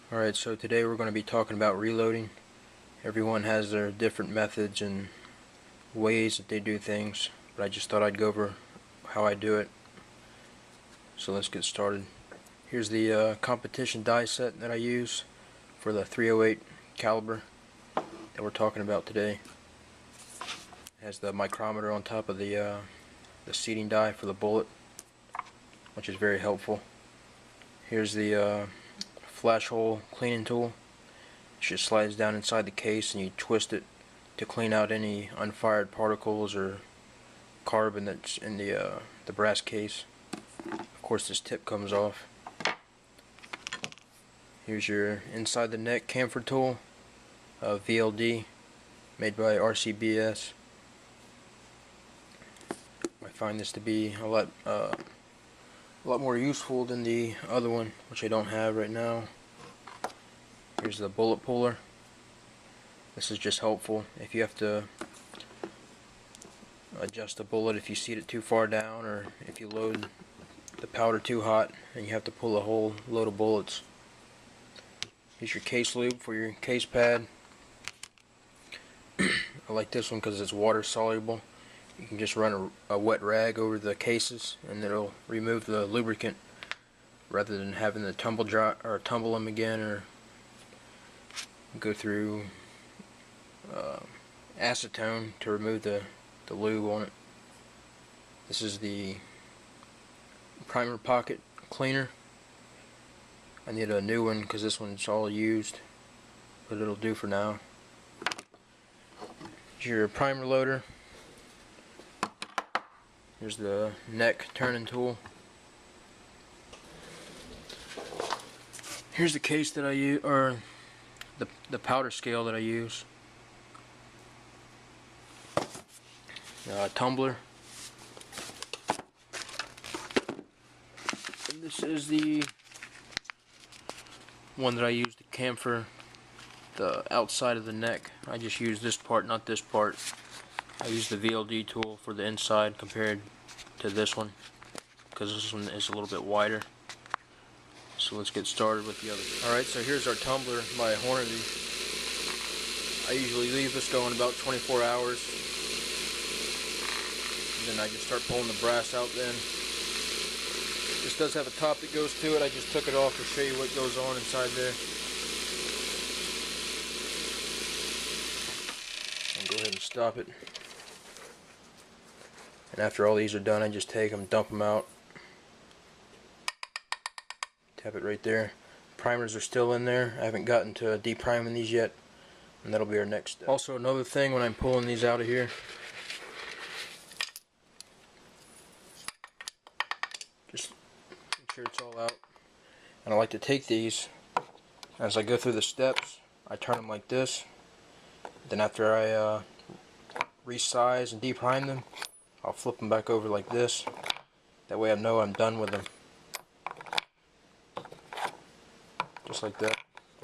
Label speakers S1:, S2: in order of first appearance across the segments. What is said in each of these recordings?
S1: Alright, so today we're going to be talking about reloading. Everyone has their different methods and ways that they do things, but I just thought I'd go over how I do it. So let's get started. Here's the competition die set that I use for the .308 caliber that we're talking about today. It has the micrometer on top of the seating die for the bullet, which is very helpful. Here's the flash hole cleaning tool. It just slides down inside the case and you twist it to clean out any unfired particles or carbon that's in the brass case. Of course, this tip comes off. Here's your inside the neck chamfer tool, VLD, made by RCBS. I find this to be a lot more useful than the other one, which I don't have right now. Here's the bullet puller. This is just helpful if you have to adjust a bullet if you seat it too far down, or if you load the powder too hot and you have to pull a whole load of bullets. Here's your case lube for your case pad. I like this one because it's water soluble. You can just run a wet rag over the cases and it'll remove the lubricant rather than having to tumble them again, or go through acetone to remove the lube on it. This is the primer pocket cleaner. I need a new one because this one's all used, but it'll do for now. Here's your primer loader. Here's the neck turning tool. Here's the case that I use, or the powder scale that I use. Tumbler. And this is the one that I use to chamfer the outside of the neck. I just use this part, not this part. I use the VLD tool for the inside compared to this one, because this one is a little bit wider. So let's get started with the other. Alright, so here's our tumbler by Hornady. I usually leave this going about 24 hours. And then I just start pulling the brass out then. This does have a top that goes to it. I just took it off to show you what goes on inside there. I'll go ahead and stop it. And after all these are done, I just take them, dump them out. Tap it right there. Primers are still in there. I haven't gotten to depriming these yet, and that'll be our next step. Also, another thing when I'm pulling these out of here, just make sure it's all out. And I like to take these, as I go through the steps, I turn them like this. Then after I resize and deprime them, I'll flip them back over like this. That way I know I'm done with them. Just like that.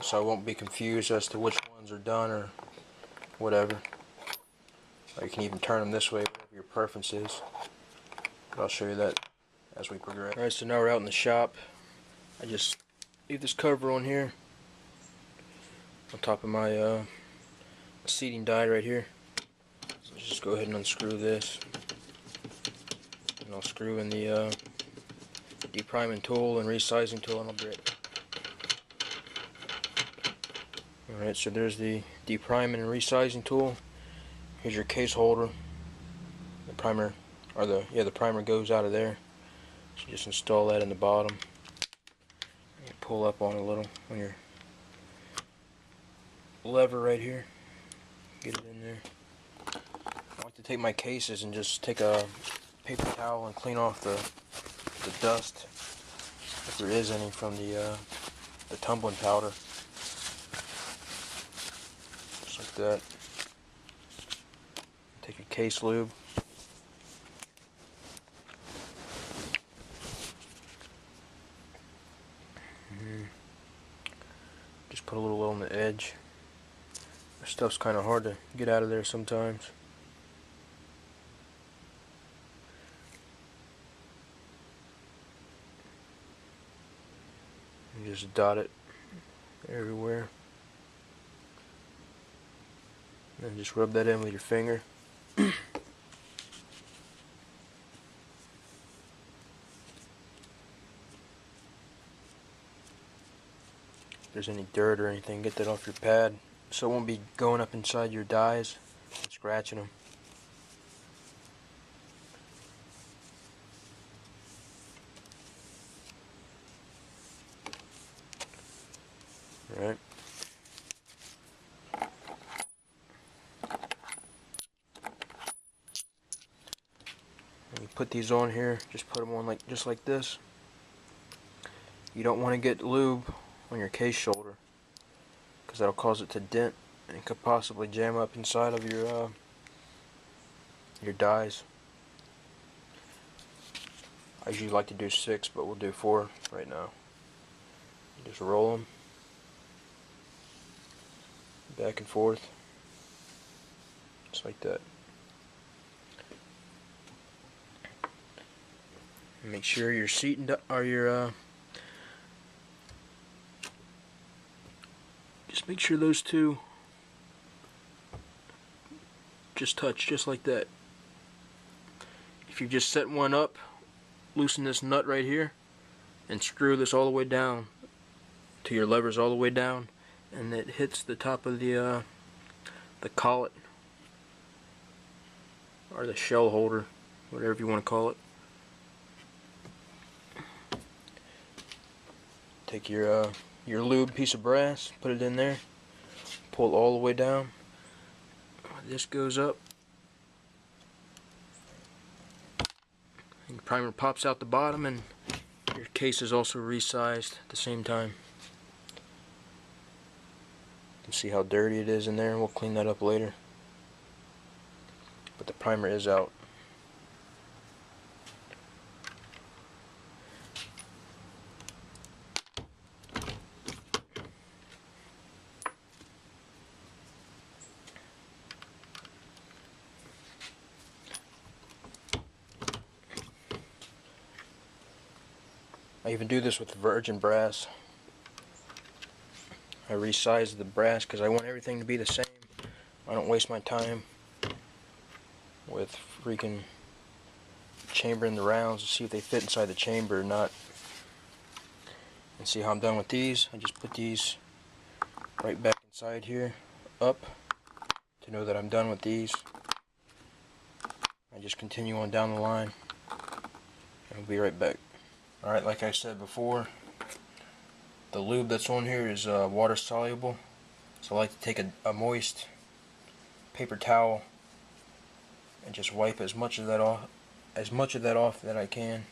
S1: So I won't be confused as to which ones are done or whatever. Or you can even turn them this way, whatever your preference is. But I'll show you that as we progress. Alright, so now we're out in the shop. I just leave this cover on here, on top of my seating die right here. So just go ahead and unscrew this. And I'll screw in the depriming tool and resizing tool, and I'll be right back. Alright, so there's the depriming and resizing tool. Here's your case holder. The primer, or the primer goes out of there. So just install that in the bottom. And pull up on it a little on your lever right here. Get it in there. I like to take my cases and just take a paper towel and clean off the dust, if there is any, from the tumbling powder. Just like that. Take your case lube. Just put a little on the edge. This stuff's kind of hard to get out of there sometimes. And just dot it everywhere. And just rub that in with your finger. If there's any dirt or anything, get that off your pad so it won't be going up inside your dies and scratching them. Alright. And you put these on here, just put them on like just like this. You don't want to get lube on your case shoulder because that'll cause it to dent and it could possibly jam up inside of your dies. I usually like to do 6, but we'll do 4 right now. You just roll them back and forth, just like that. Make sure your seat or your just make sure those two just touch, just like that. If you just set one up, loosen this nut right here and screw this all the way down to your levers all the way down, and it hits the top of the collet or the shell holder, whatever you want to call it. Take your lube piece of brass, put it in there, pull it all the way down. This goes up. And your primer pops out the bottom, and your case is also resized at the same time. You can see how dirty it is in there, and we'll clean that up later. But the primer is out. I even do this with virgin brass. I resize the brass because I want everything to be the same. I don't waste my time with freaking chambering the rounds to see if they fit inside the chamber or not. And see how I'm done with these? I just put these right back inside here, up, to know that I'm done with these. I just continue on down the line, and I'll be right back. Alright, like I said before, the lube that's on here is water soluble, so I like to take a moist paper towel and just wipe as much of that off that I can.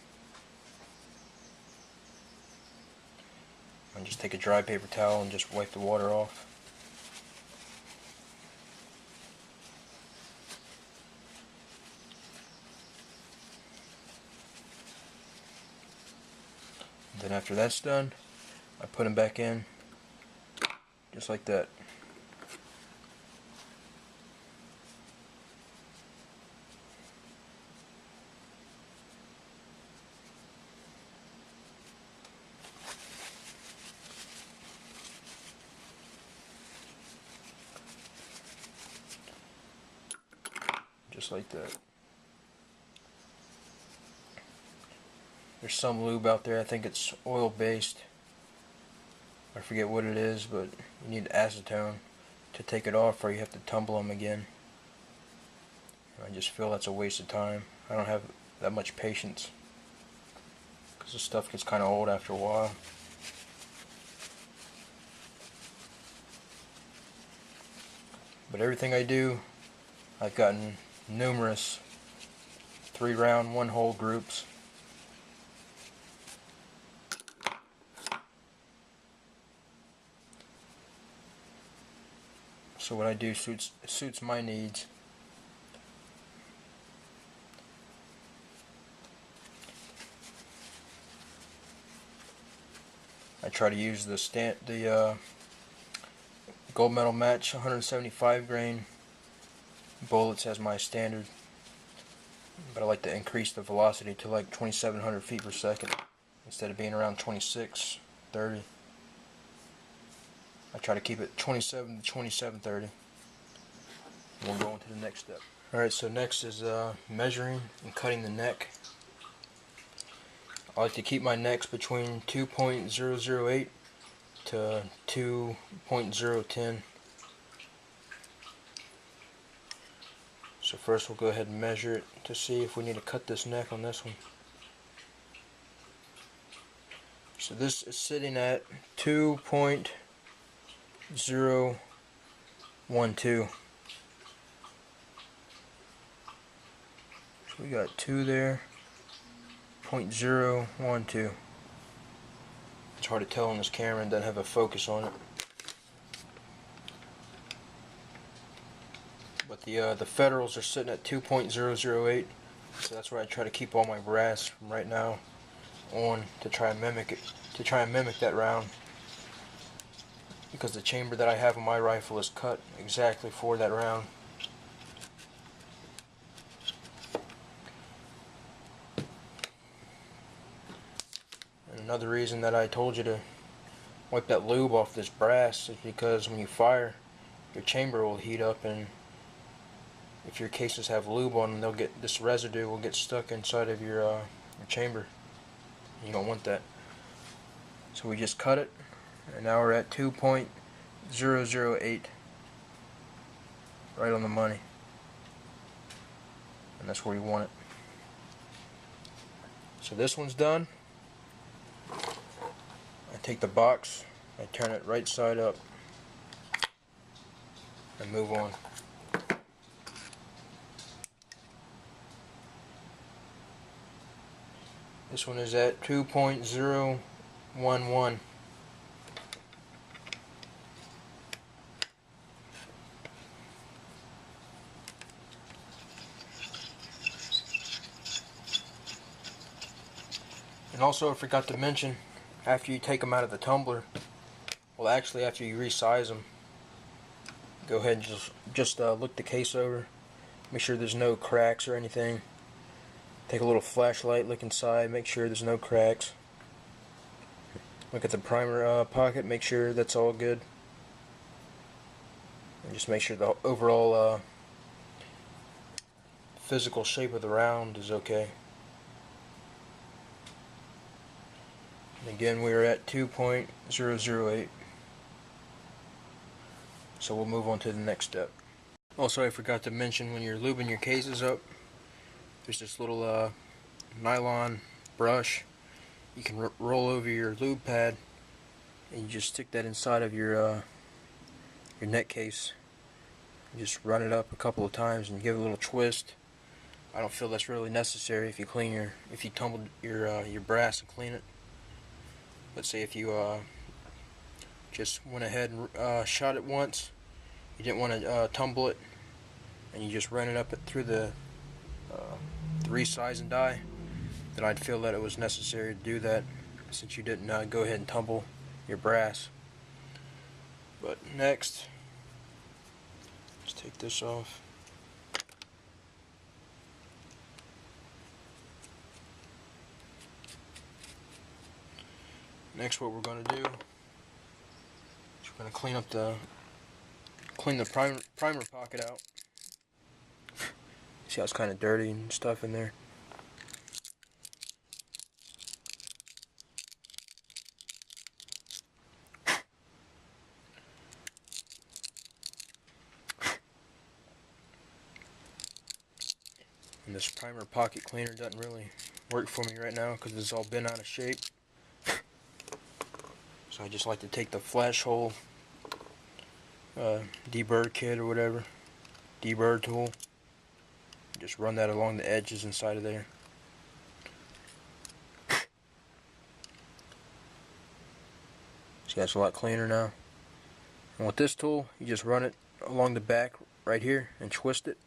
S1: And just take a dry paper towel and just wipe the water off. Then after that's done, I put them back in, just like that. Just like that. There's some lube out there, I think it's oil based. I forget what it is, but you need acetone to take it off, or you have to tumble them again. I just feel that's a waste of time. I don't have that much patience because the stuff gets kind of old after a while. But everything I do, I've gotten numerous 3-round, 1-hole groups. So what I do suits my needs. I try to use the Gold Medal Match 175 grain bullets as my standard, but I like to increase the velocity to like 2,700 feet per second instead of being around 26, 30. I try to keep it 27 to 27.30. We'll go on to the next step. Alright, so next is measuring and cutting the neck. I like to keep my necks between 2.008 to 2.010. So first we'll go ahead and measure it to see if we need to cut this neck on this one. So this is sitting at 2.012. So we got 2 there, 0.012. It's hard to tell on this camera and doesn't have a focus on it. But the Federals are sitting at 2.008, so that's where I try to keep all my brass from right now on to try and mimic it, that round, because the chamber that I have on my rifle is cut exactly for that round. And another reason that I told you to wipe that lube off this brass is because when you fire, your chamber will heat up, and if your cases have lube on them, this residue will get stuck inside of your chamber. You don't want that. So we just cut it, and now we're at 2.008, right on the money, and that's where you want it. So this one's done. I take the box, I turn it right side up, and move on. This one is at 2.011. And also I forgot to mention, after you take them out of the tumbler, well actually after you resize them, go ahead and just look the case over, make sure there's no cracks or anything. Take a little flashlight, look inside, make sure there's no cracks. Look at the primer pocket, make sure that's all good. And just make sure the overall physical shape of the round is okay. And again, we're at 2.008. So we'll move on to the next step. Also, I forgot to mention, when you're lubing your cases up, there's this little nylon brush. You can roll over your lube pad, and you just stick that inside of your neck case. You just run it up a couple of times and give it a little twist. I don't feel that's really necessary if you tumble your brass and clean it. Let's say if you just went ahead and shot it once, you didn't want to tumble it, and you just ran it up through the resize and die, then I'd feel that it was necessary to do that, since you didn't go ahead and tumble your brass. But next, let's take this off. Next, what we're going to do is we're going to clean the primer pocket out. See how it's kind of dirty and stuff in there. And this primer pocket cleaner doesn't really work for me right now because it's all bent out of shape. So I just like to take the flash hole deburr kit or whatever, deburr tool, just run that along the edges inside of there. See, that's a lot cleaner now. And with this tool, you just run it along the back right here and twist it.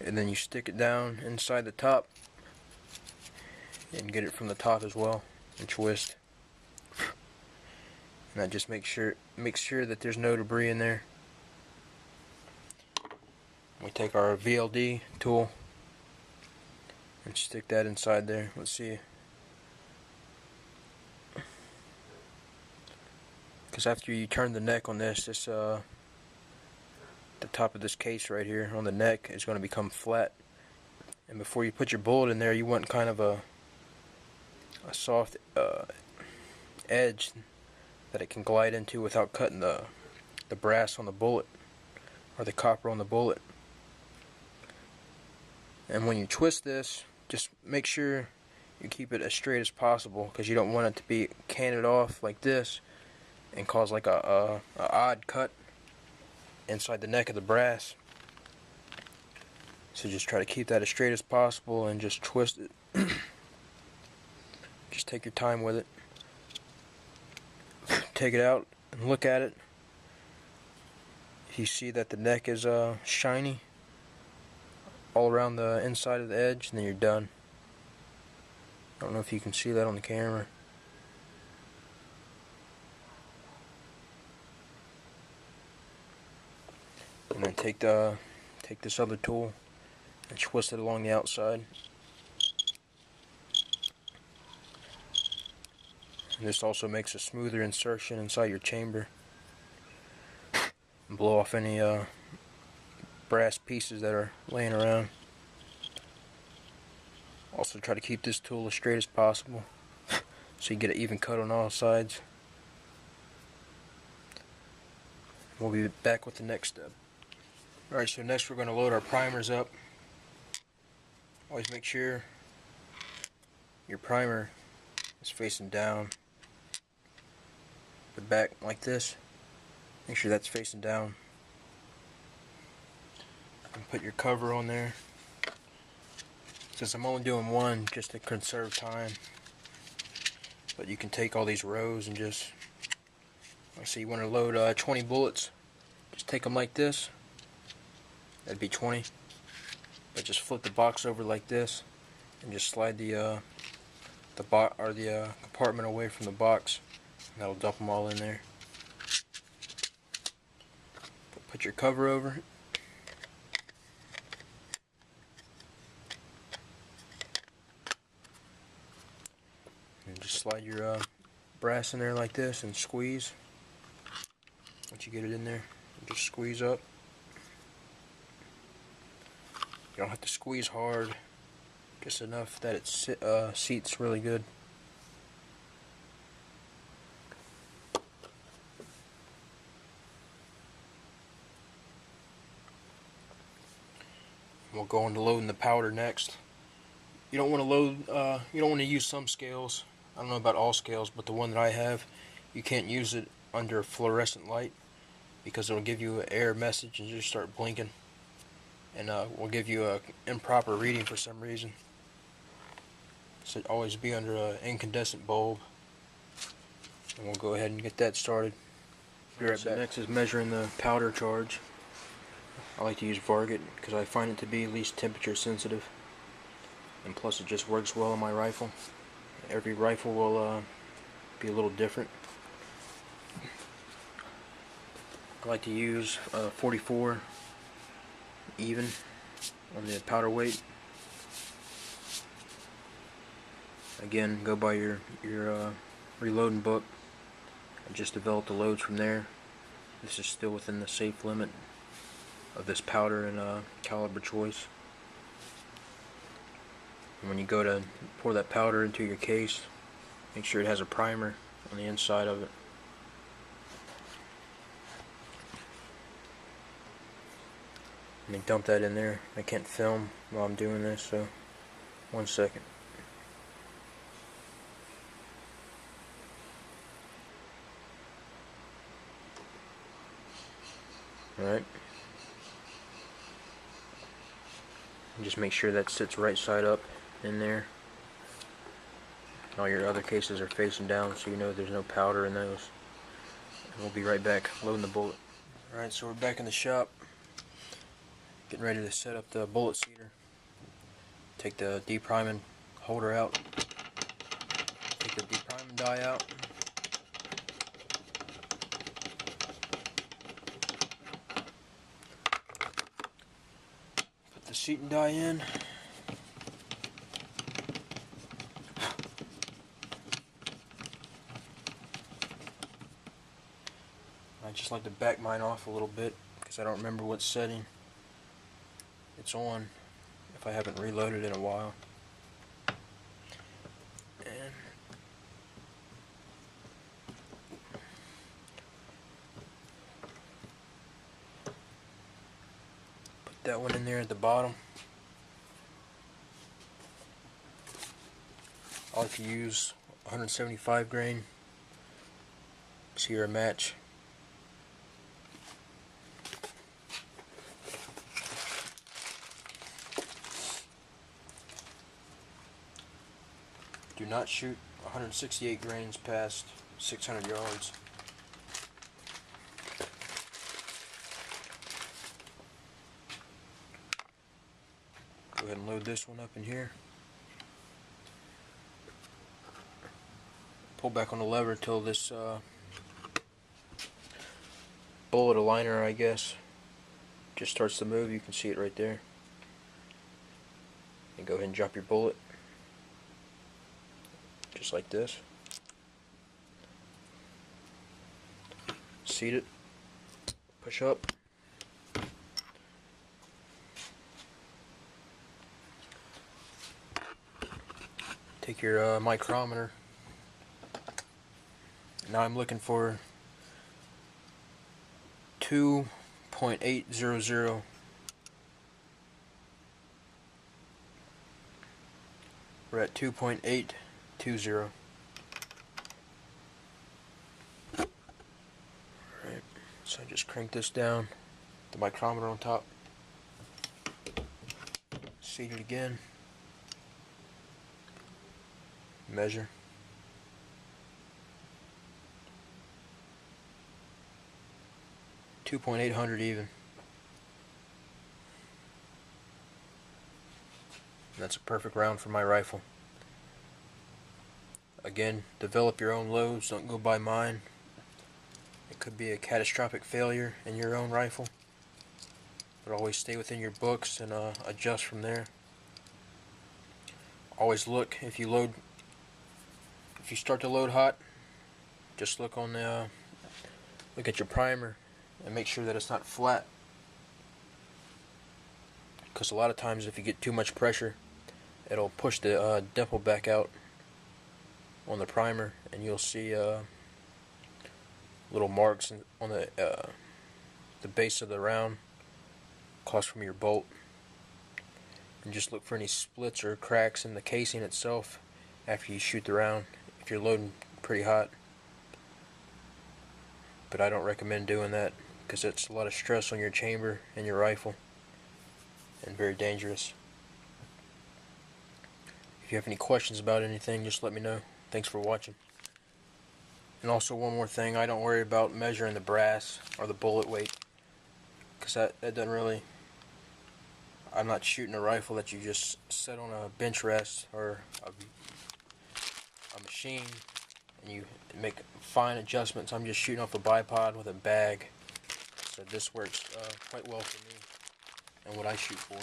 S1: And then you stick it down inside the top and get it from the top as well and twist. And that just makes sure that there's no debris in there. We take our VLD tool and stick that inside there. Let's see. because after you turn the neck on this, the top of this case right here on the neck is going to become flat. And before you put your bullet in there, you want kind of a soft edge that it can glide into without cutting the brass on the bullet or the copper on the bullet. And when you twist this, just make sure you keep it as straight as possible, because you don't want it to be canted off like this and cause like a odd cut inside the neck of the brass. So just try to keep that as straight as possible and just twist it. Just take your time with it. Take it out and look at it. If you see that the neck is shiny all around the inside of the edge, then you're done. I don't know if you can see that on the camera. And then take this other tool and twist it along the outside. And this also makes a smoother insertion inside your chamber. And blow off any brass pieces that are laying around. Also try to keep this tool as straight as possible so you get an even cut on all sides. We'll be back with the next step. Alright, so next we're going to load our primers up. Always make sure your primer is facing down. The back like this. Make sure that's facing down. And put your cover on there. Since I'm only doing one just to conserve time. But you can take all these rows and just, let's see, you want to load 20 bullets. Just take them like this. That'd be 20. But just flip the box over like this and just slide the compartment away from the box. And that'll dump them all in there. Put your cover over it. And just slide your brass in there like this and squeeze. Once you get it in there, just squeeze up. You don't have to squeeze hard, just enough that it seats really good. We'll go on to loading the powder next. You don't want to load. You don't want to use some scales. I don't know about all scales, but the one that I have, you can't use it under fluorescent light because it'll give you an error message and you just start blinking, and will give you an improper reading for some reason. So always be under an incandescent bulb. And we'll go ahead and get that started. So next is measuring the powder charge. I like to use Varget because I find it to be at least temperature sensitive, and plus it just works well on my rifle. Every rifle will be a little different. I like to use 44 even on the powder weight. Again, go by your reloading book. I just developed the loads from there. This is still within the safe limit of this powder and caliber choice. And when you go to pour that powder into your case, make sure it has a primer on the inside of it. Let me dump that in there. I can't film while I'm doing this, so 1 second. Alright. Just make sure that sits right side up in there. All your other cases are facing down, so you know there's no powder in those. And we'll be right back loading the bullet. Alright, so we're back in the shop, getting ready to set up the bullet seeder. Take the depriming holder out. Take the depriming die out. Put the seating die in. I just like to back mine off a little bit because I don't remember what setting it's on if I haven't reloaded in a while. And put that one in there at the bottom. I like to use 175 grain Sierra match. Do not shoot 168 grains past 600 yards. Go ahead and load this one up in here. Pull back on the lever till this bullet aligner, I guess, just starts to move. You can see it right there. And go ahead and drop your bullet, just like this. Seat it, push up. Take your micrometer. Now I'm looking for 2.800. We're at 2.820. Alright, so I just crank this down, the micrometer on top, seat it again, measure. 2.800 even. That's a perfect round for my rifle. Again, develop your own loads, don't go by mine. It could be a catastrophic failure in your own rifle, but always stay within your books and adjust from there. Always look, if you start to load hot, just look on the look at your primer and make sure that it's not flat, because a lot of times if you get too much pressure, it'll push the dimple back out on the primer, and you'll see little marks on the base of the round across from your bolt. And just look for any splits or cracks in the casing itself after you shoot the round if you're loading pretty hot. But I don't recommend doing that because it's a lot of stress on your chamber and your rifle, and very dangerous. If you have any questions about anything, just let me know. Thanks for watching. And also one more thing, I don't worry about measuring the brass or the bullet weight, because that doesn't really, I'm not shooting a rifle that you just set on a bench rest or a machine and you make fine adjustments. I'm just shooting off a bipod with a bag, so this works quite well for me and what I shoot for.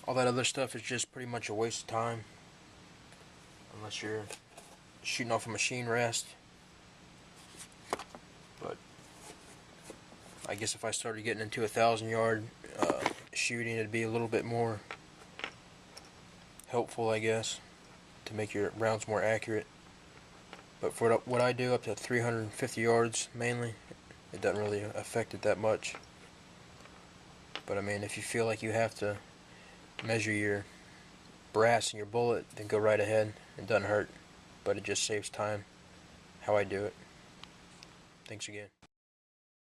S1: All that other stuff is just pretty much a waste of time unless you're shooting off a machine rest. But I guess if I started getting into 1,000-yard shooting, it'd be a little bit more helpful, I guess, to make your rounds more accurate. But for what I do, up to 350 yards mainly, it doesn't really affect it that much. But I mean, if you feel like you have to measure your brass in your bullet, then go right ahead. It doesn't hurt, but it just saves time how I do it. Thanks again.